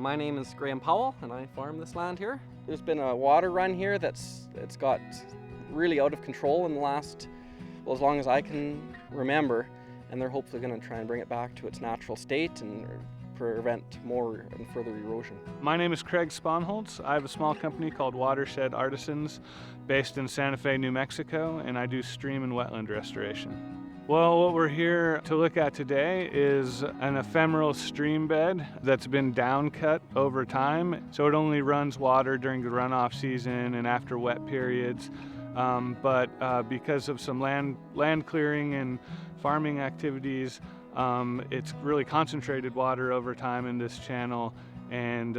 My name is Graham Powell and I farm this land here. There's been a water run here it's got really out of control in the last, well, as long as I can remember, and they're hopefully going to try and bring it back to its natural state and prevent more and further erosion. My name is Craig Sponholtz. I have a small company called Watershed Artisans based in Santa Fe, New Mexico, and I do stream and wetland restoration. Well, what we're here to look at today is an ephemeral stream bed that's been down cut over time, so it only runs water during the runoff season and after wet periods. But because of some land clearing and farming activities, it's really concentrated water over time in this channel, and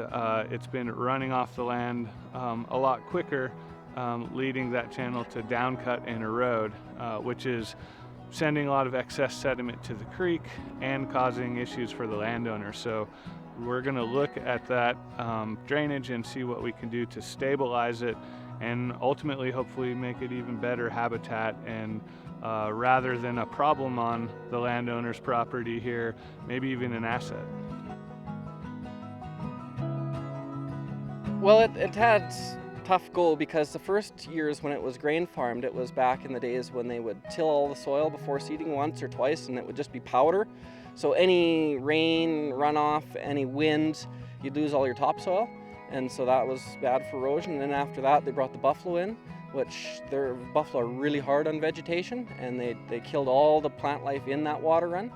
it's been running off the land a lot quicker, leading that channel to downcut and erode, which is sending a lot of excess sediment to the creek and causing issues for the landowner. So we're going to look at that drainage and see what we can do to stabilize it and ultimately hopefully make it even better habitat, and rather than a problem on the landowner's property here, maybe even an asset. Well, it had tough go because the first years when it was grain farmed, it was back in the days when they would till all the soil before seeding once or twice, and it would just be powder. So any rain, runoff, any wind, you'd lose all your topsoil, and so that was bad for erosion. And then after that, they brought the buffalo in, which their buffalo are really hard on vegetation, and they killed all the plant life in that water run,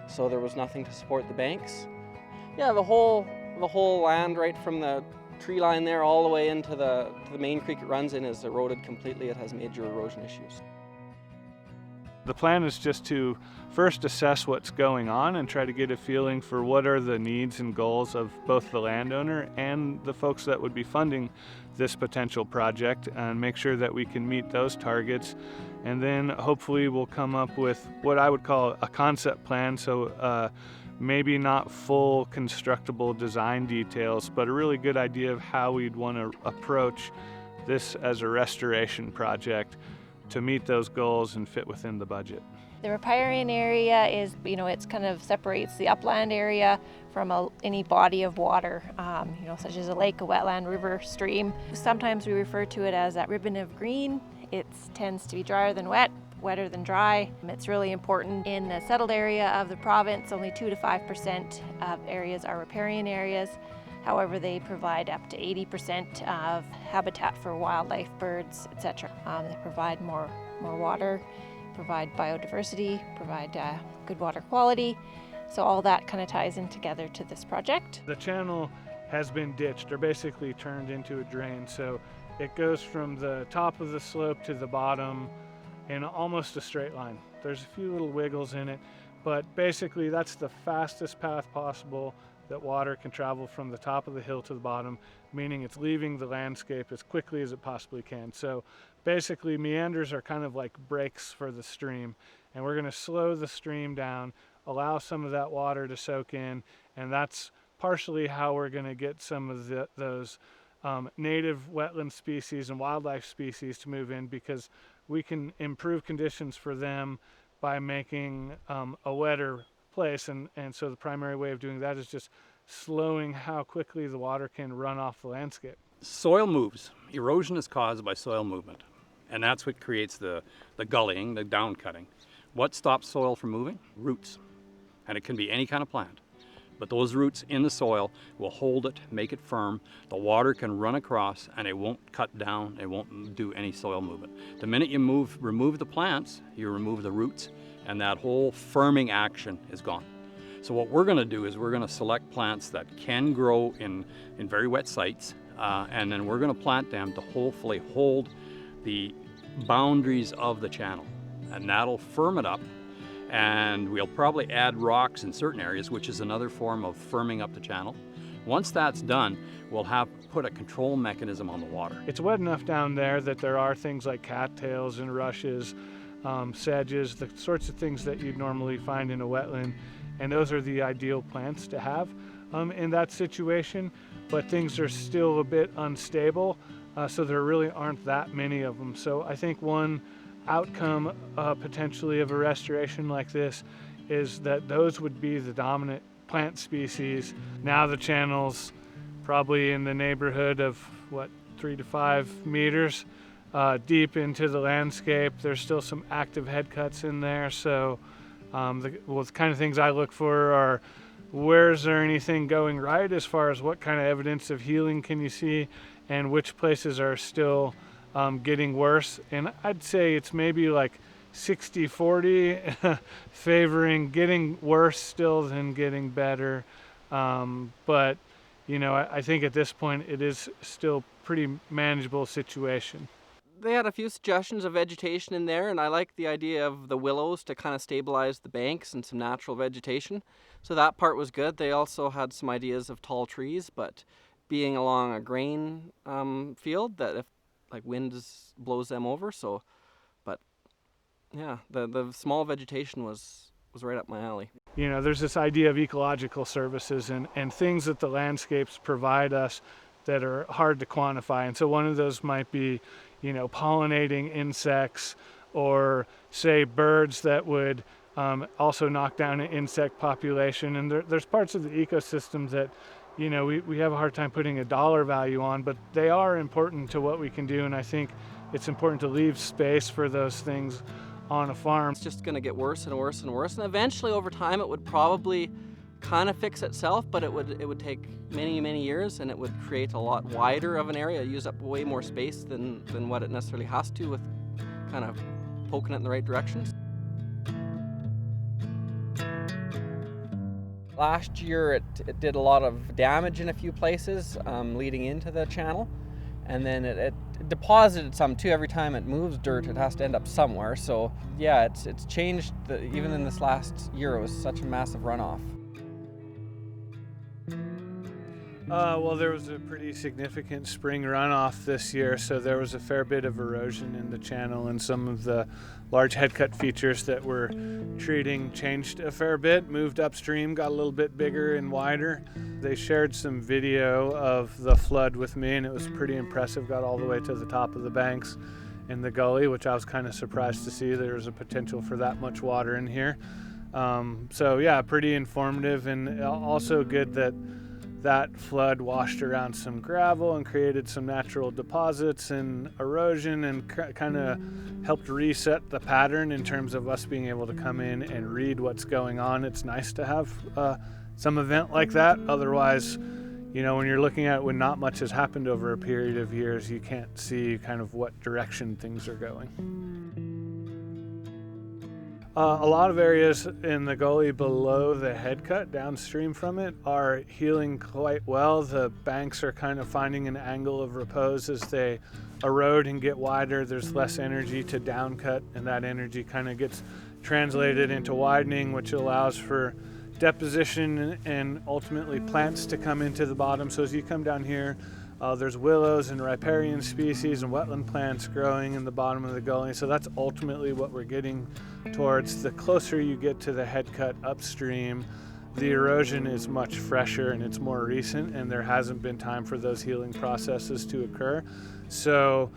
so there was nothing to support the banks. Yeah, the whole land right from the tree line there all the way into the main creek it runs in is eroded completely. It has major erosion issues. The plan is just to first assess what's going on and try to get a feeling for what are the needs and goals of both the landowner and the folks that would be funding this potential project, and make sure that we can meet those targets. And then hopefully we'll come up with what I would call a concept plan. So maybe not full constructible design details, but a really good idea of how we'd want to approach this as a restoration project to meet those goals and fit within the budget. The Riparian area is, it's kind of separates the upland area from any body of water, such as a lake, a wetland, river, stream. Sometimes we refer to it as that ribbon of green. It tends to be drier than wet, wetter than dry. It's really important in the settled area of the province. Only 2 to 5% of areas are riparian areas. However, they provide up to 80% of habitat for wildlife, birds, etc. They provide more water, provide biodiversity, provide good water quality. So all that kind of ties in together to this project. The channel has been ditched, or basically turned into a drain. So it goes from the top of the slope to the bottom in almost a straight line. There's a few little wiggles in it, but basically that's the fastest path possible that water can travel from the top of the hill to the bottom, meaning it's leaving the landscape as quickly as it possibly can. So basically meanders are kind of like brakes for the stream, and we're going to slow the stream down, allow some of that water to soak in, and that's partially how we're going to get some of those native wetland species and wildlife species to move in, because we can improve conditions for them by making a wetter place. And so the primary way of doing that is just slowing how quickly the water can run off the landscape. Soil moves. Erosion is caused by soil movement, and that's what creates the gullying, the down cutting. What stops soil from moving? Roots. And it can be any kind of plant. But those roots in the soil will hold it, make it firm. The water can run across and it won't cut down, it won't do any soil movement. The minute you remove the plants, you remove the roots, and that whole firming action is gone. So what we're going to do is we're going to select plants that can grow in very wet sites, and then we're going to plant them to hopefully hold the boundaries of the channel. And that'll firm it up. And we'll probably add rocks in certain areas, which is another form of firming up the channel. Once that's done, we'll put a control mechanism on the water. It's wet enough down there that there are things like cattails and rushes, sedges, the sorts of things that you'd normally find in a wetland, and those are the ideal plants to have in that situation. But things are still a bit unstable, so there really aren't that many of them. So I think one outcome potentially of a restoration like this is that those would be the dominant plant species. Now the channel's probably in the neighborhood of, 3 to 5 meters deep into the landscape. There's still some active head cuts in there, so the kind of things I look for are, where's there anything going right as far as what kind of evidence of healing can you see, and which places are still getting worse. And I'd say it's maybe like 60-40 favoring getting worse still than getting better. But I think at this point it is still pretty manageable situation. They had a few suggestions of vegetation in there, and I like the idea of the willows to kind of stabilize the banks and some natural vegetation. So that part was good. They also had some ideas of tall trees, but being along a grain field, that if wind blows them over. So, but yeah, the small vegetation was right up my alley. There's this idea of ecological services and things that the landscapes provide us that are hard to quantify. And so one of those might be, pollinating insects, or say birds that would also knock down an insect population. And there's parts of the ecosystem that, we have a hard time putting a dollar value on, but they are important to what we can do. And I think it's important to leave space for those things on a farm. It's just going to get worse and worse and worse, and eventually over time it would probably kind of fix itself, but it would take many years, and it would create a lot wider of an area, use up way more space than what it necessarily has to, with kind of poking it in the right directions. Last year it did a lot of damage in a few places leading into the channel, and then it deposited some too. Every time it moves dirt, it has to end up somewhere. So yeah, it's changed. Even in this last year, it was such a massive runoff. Well, there was a pretty significant spring runoff this year, so there was a fair bit of erosion in the channel, and some of the large headcut features that we're treating changed a fair bit, moved upstream, got a little bit bigger and wider. They shared some video of the flood with me, and it was pretty impressive. Got all the way to the top of the banks in the gully, which I was kind of surprised to see. There was a potential for that much water in here. So yeah, pretty informative, and also good that flood washed around some gravel and created some natural deposits and erosion, and kind of helped reset the pattern in terms of us being able to come in and read what's going on. It's nice to have some event like that. Otherwise, when you're looking at it when not much has happened over a period of years, you can't see kind of what direction things are going. A lot of areas in the gully below the head cut downstream from it are healing quite well. The banks are kind of finding an angle of repose as they erode and get wider. There's less energy to down cut, and that energy kind of gets translated into widening, which allows for deposition and ultimately plants to come into the bottom. So as you come down here, there's willows and riparian species and wetland plants growing in the bottom of the gully. So that's ultimately what we're getting towards. The closer you get to the head cut upstream, the erosion is much fresher and it's more recent, and there hasn't been time for those healing processes to occur. So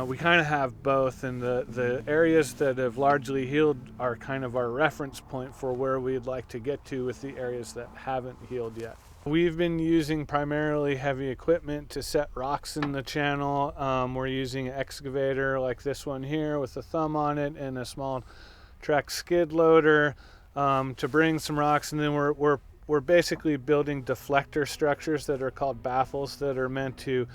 we kind of have both, and the areas that have largely healed are kind of our reference point for where we'd like to get to with the areas that haven't healed yet. We've been using primarily heavy equipment to set rocks in the channel. We're using an excavator like this one here with a thumb on it, and a small Trek skid loader to bring some rocks, and then we're basically building deflector structures that are called baffles that are meant to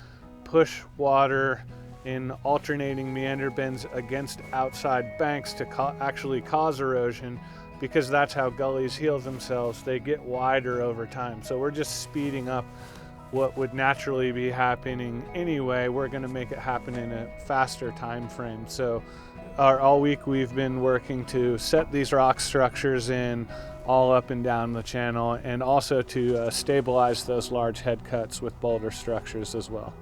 push water in alternating meander bends against outside banks to actually cause erosion, because that's how gullies heal themselves. They get wider over time. So we're just speeding up what would naturally be happening anyway. We're going to make it happen in a faster time frame. So all week we've been working to set these rock structures in all up and down the channel, and also to stabilize those large head cuts with boulder structures as well.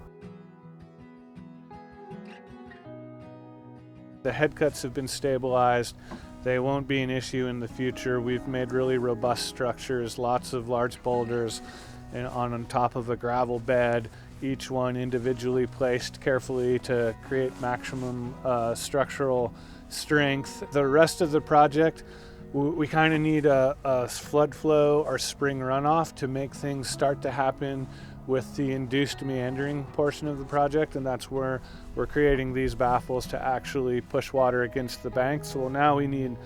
The head cuts have been stabilized. They won't be an issue in the future. We've made really robust structures, lots of large boulders and on top of a gravel bed, each one individually placed carefully to create maximum structural strength. The rest of the project, we kind of need a flood flow or spring runoff to make things start to happen with the induced meandering portion of the project, and that's where we're creating these baffles to actually push water against the banks. So now we need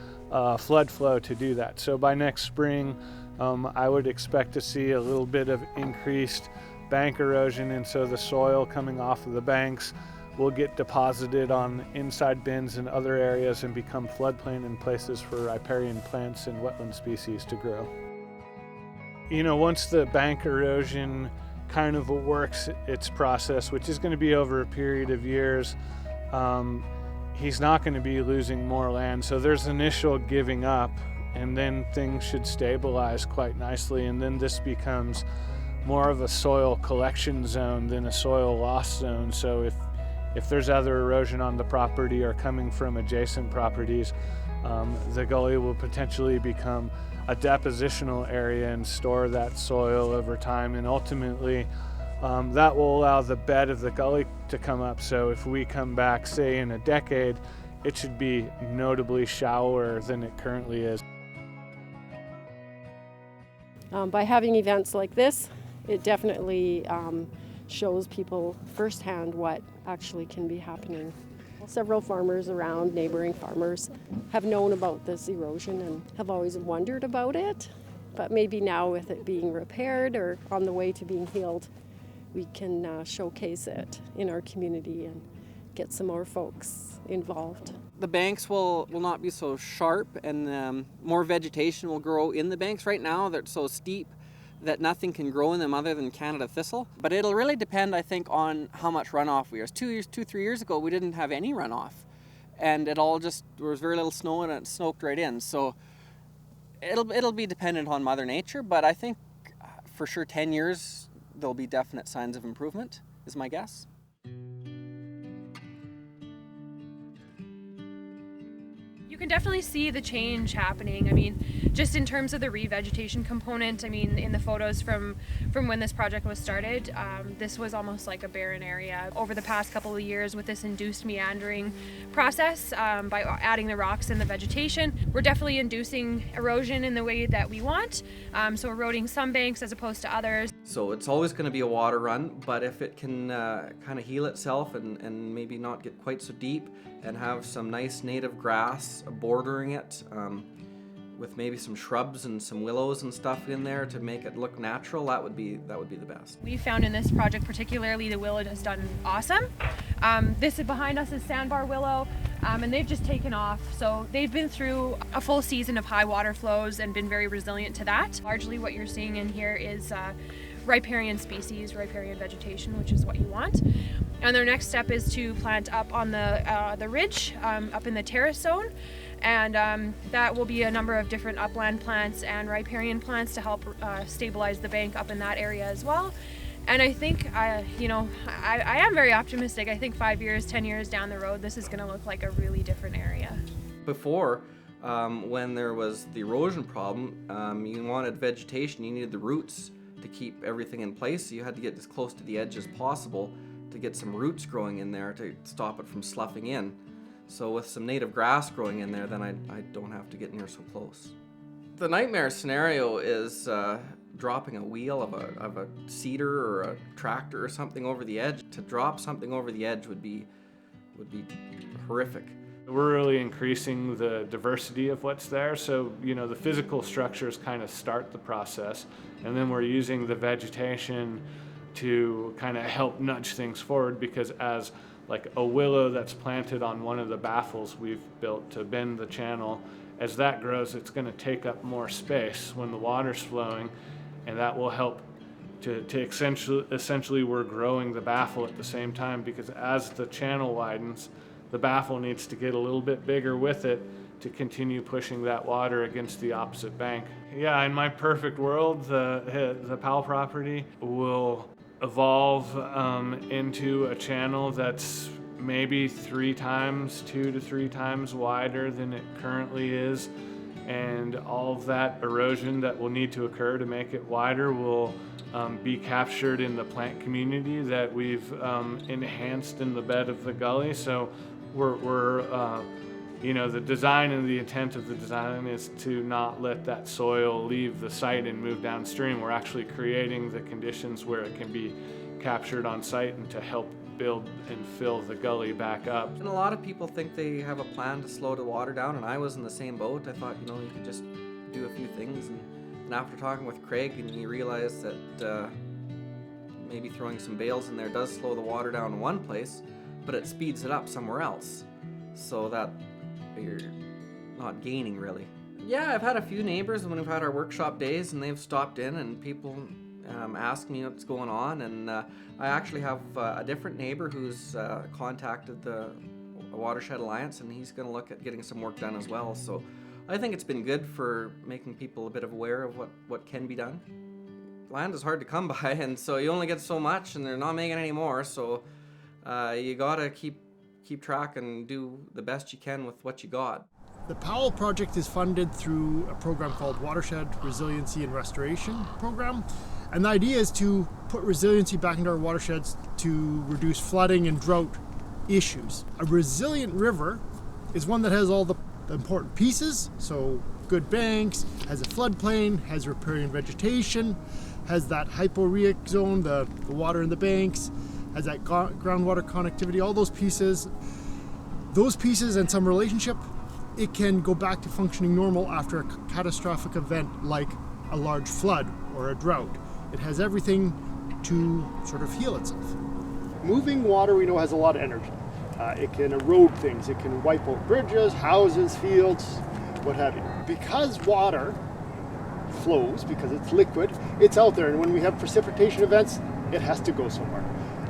flood flow to do that. So by next spring, I would expect to see a little bit of increased bank erosion, and so the soil coming off of the banks will get deposited on inside bins and other areas and become floodplain in places for riparian plants and wetland species to grow. You know, once the bank erosion kind of works its process, which is going to be over a period of years, he's not going to be losing more land. So there's initial giving up, and then things should stabilize quite nicely, and then this becomes more of a soil collection zone than a soil loss zone. So if there's other erosion on the property or coming from adjacent properties, the gully will potentially become a depositional area and store that soil over time, and ultimately that will allow the bed of the gully to come up. So if we come back, say in a decade, it should be notably shallower than it currently is. By having events like this, it definitely shows people firsthand what actually can be happening. Several farmers around, neighboring farmers, have known about this erosion and have always wondered about it. But maybe now with it being repaired or on the way to being healed, we can showcase it in our community and get some more folks involved. The banks will not be so sharp, and more vegetation will grow in the banks. Right now they're so steep that nothing can grow in them other than Canada thistle. But it'll really depend, I think, on how much runoff we have. 3 years ago, we didn't have any runoff, and there was very little snow, and it soaked right in. So it'll be dependent on Mother Nature, but I think for sure 10 years there'll be definite signs of improvement, is my guess. You can definitely see the change happening. I mean, just in terms of the revegetation component, I mean, in the photos from when this project was started, this was almost like a barren area. Over the past couple of years with this induced meandering process, by adding the rocks and the vegetation, we're definitely inducing erosion in the way that we want, so eroding some banks as opposed to others. So it's always going to be a water run, but if it can kind of heal itself and maybe not get quite so deep and have some nice native grass bordering it, with maybe some shrubs and some willows and stuff in there to make it look natural, that would be the best. We found in this project particularly the willow has done awesome. This behind us is sandbar willow, and they've just taken off. So they've been through a full season of high water flows and been very resilient to that. Largely what you're seeing in here is riparian species, riparian vegetation, which is what you want. And their next step is to plant up on the ridge, up in the terrace zone. And that will be a number of different upland plants and riparian plants to help stabilize the bank up in that area as well. And I think, I am very optimistic. I think 5 years, 10 years down the road, this is going to look like a really different area. Before, when there was the erosion problem, you wanted vegetation, you needed the roots to keep everything in place. So you had to get as close to the edge as possible to get some roots growing in there to stop it from sloughing in. So with some native grass growing in there, then I don't have to get near so close. The nightmare scenario is dropping a wheel of a seeder or a tractor or something over the edge. To drop something over the edge would be horrific. We're really increasing the diversity of what's there. So, the physical structures kind of start the process, and then we're using the vegetation to kind of help nudge things forward, because as like a willow that's planted on one of the baffles we've built to bend the channel, as that grows, it's going to take up more space when the water's flowing, and that will help to essentially we're growing the baffle at the same time, because as the channel widens, the baffle needs to get a little bit bigger with it to continue pushing that water against the opposite bank. Yeah, in my perfect world, the Powell property will evolve into a channel that's maybe 2 to 3 times wider than it currently is, and all of that erosion that will need to occur to make it wider will be captured in the plant community that we've enhanced in the bed of the gully. So we're You know, the design and the intent of the design is to not let that soil leave the site and move downstream. We're actually creating the conditions where it can be captured on site and to help build and fill the gully back up. And a lot of people think they have a plan to slow the water down, and I was in the same boat. I thought, you could just do a few things, and after talking with Craig, and you realize that maybe throwing some bales in there does slow the water down in one place, but it speeds it up somewhere else, so that you're not gaining really. Yeah, I've had a few neighbors when we've had our workshop days, and they've stopped in, and people ask me what's going on, and I actually have a different neighbor who's contacted the Watershed Alliance, and he's going to look at getting some work done as well. So I think it's been good for making people a bit of aware of what can be done. Land is hard to come by, and so you only get so much, and they're not making any more, so you gotta keep track and do the best you can with what you got. The Powell project is funded through a program called Watershed Resiliency and Restoration Program. And the idea is to put resiliency back into our watersheds to reduce flooding and drought issues. A resilient river is one that has all the important pieces, so good banks, has a floodplain, has riparian vegetation, has that hyporeic zone, the water in the banks, has that groundwater connectivity, all those pieces and some relationship, it can go back to functioning normal after a catastrophic event like a large flood or a drought. It has everything to sort of heal itself. Moving water, we know, has a lot of energy. It can erode things. It can wipe out bridges, houses, fields, what have you. Because water flows, because it's liquid, it's out there. And when we have precipitation events, it has to go somewhere.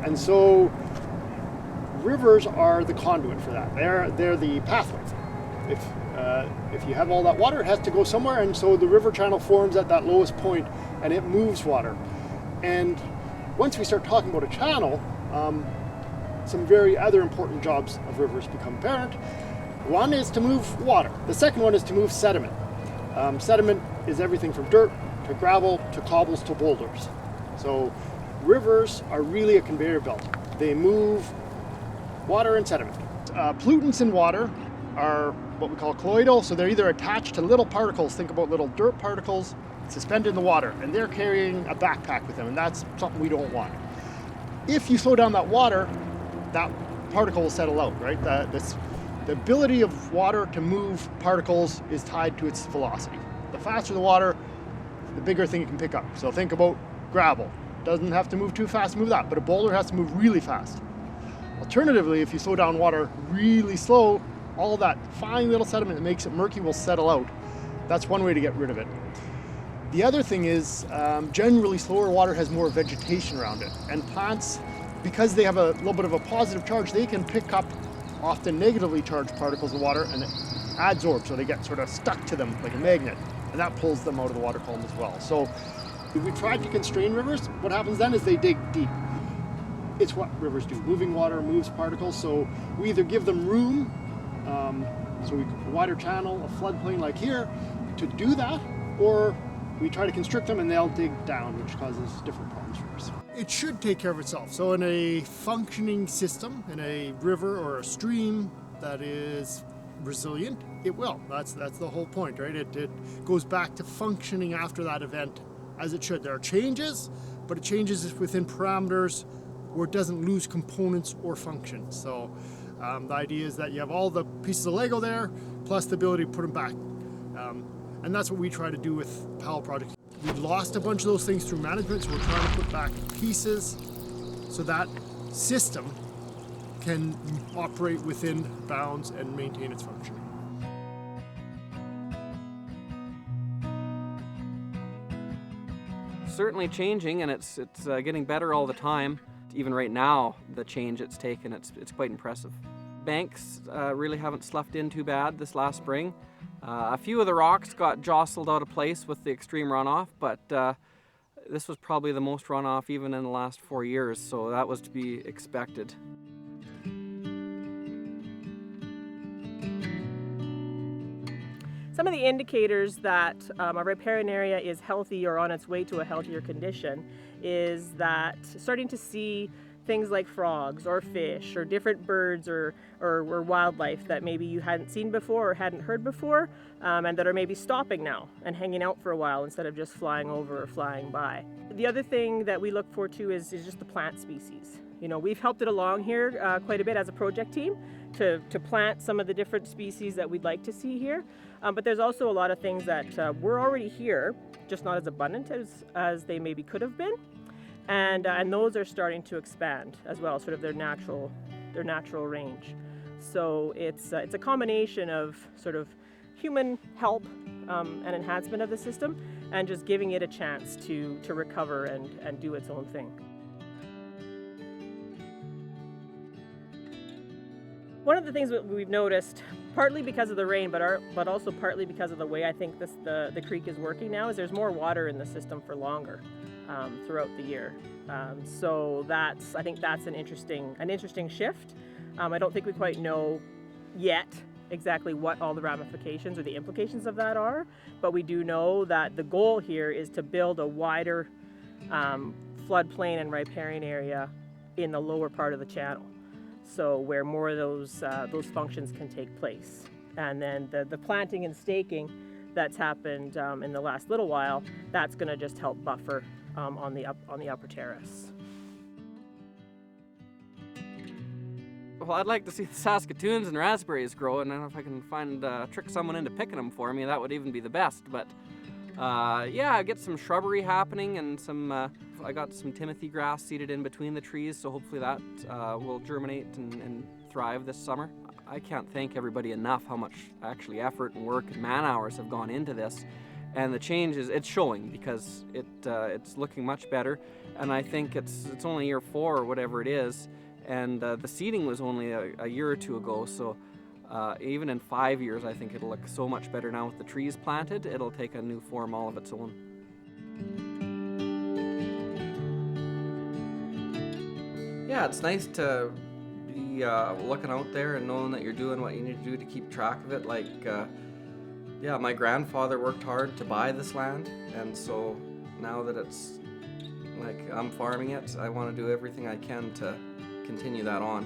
And so rivers are the conduit for that. They're the pathway. If you have all that water, it has to go somewhere, and so the river channel forms at that lowest point, and it moves water. And once we start talking about a channel, some very other important jobs of rivers become apparent. One is to move water. The second one is to move sediment. Sediment is everything from dirt to gravel to cobbles to boulders. So rivers are really a conveyor belt. They move water and sediment. Pollutants in water are what we call colloidal, so they're either attached to little particles, think about little dirt particles suspended in the water, and they're carrying a backpack with them, and that's something we don't want. If you slow down that water, that particle will settle out, right? The ability of water to move particles is tied to its velocity. The faster the water, the bigger thing it can pick up. So think about gravel. Doesn't have to move too fast to move that, but a boulder has to move really fast. Alternatively, if you slow down water really slow, all that fine little sediment that makes it murky will settle out. That's one way to get rid of it. The other thing is, generally slower water has more vegetation around it. And plants, because they have a little bit of a positive charge, they can pick up often negatively charged particles of water and adsorb, so they get sort of stuck to them like a magnet. And that pulls them out of the water column as well. So if we tried to constrain rivers, what happens then is they dig deep. It's what rivers do. Moving water moves particles, so we either give them room, so we a wider channel, a floodplain like here, to do that, or we try to constrict them and they'll dig down, which causes different problems for us. It should take care of itself. So in a functioning system, in a river or a stream that is resilient, it will. That's the whole point, right? It goes back to functioning after that event as it should. There are changes, but it changes within parameters where it doesn't lose components or functions. So the idea is that you have all the pieces of Lego there, plus the ability to put them back. And that's what we try to do with Powell Project. We've lost a bunch of those things through management, so we're trying to put back pieces so that system can operate within bounds and maintain its function. Certainly changing, and it's getting better all the time. Even right now, the change it's taken, it's quite impressive. Banks really haven't sloughed in too bad this last spring. A few of the rocks got jostled out of place with the extreme runoff, but this was probably the most runoff even in the last 4 years, so that was to be expected. Some of the indicators that a riparian area is healthy or on its way to a healthier condition is that starting to see things like frogs or fish or different birds or wildlife that maybe you hadn't seen before or hadn't heard before, and that are maybe stopping now and hanging out for a while instead of just flying over or flying by. The other thing that we look for too is just the plant species. You know, we've helped it along here quite a bit as a project team to plant some of the different species that we'd like to see here. But there's also a lot of things that were already here, just not as abundant as they maybe could have been. And those are starting to expand as well, sort of their natural range. So it's a combination of sort of human help and enhancement of the system, and just giving it a chance to recover and do its own thing. One of the things that we've noticed, partly because of the rain, but also partly because of the way I think the creek is working now, is there's more water in the system for longer throughout the year. So I think that's an interesting shift. I don't think we quite know yet exactly what all the ramifications or the implications of that are, but we do know that the goal here is to build a wider floodplain and riparian area in the lower part of the channel. So where more of those functions can take place. And then the planting and staking that's happened in the last little while, that's going to just help buffer on the upper terrace. Well, I'd like to see the Saskatoons and raspberries grow, and if I can trick someone into picking them for me, that would even be the best. But yeah, I get some shrubbery happening, and I got some Timothy grass seeded in between the trees, so hopefully that will germinate and thrive this summer. I can't thank everybody enough how much actually effort and work and man hours have gone into this, and the change it's showing, because it's looking much better. And I think it's only year 4 or whatever it is, and the seeding was only a year or two ago, so even in 5 years I think it'll look so much better now with the trees planted. It'll take a new form all of its own. Yeah, it's nice to be looking out there and knowing that you're doing what you need to do to keep track of it. Like, yeah, my grandfather worked hard to buy this land, and so now that it's like I'm farming it, I want to do everything I can to continue that on.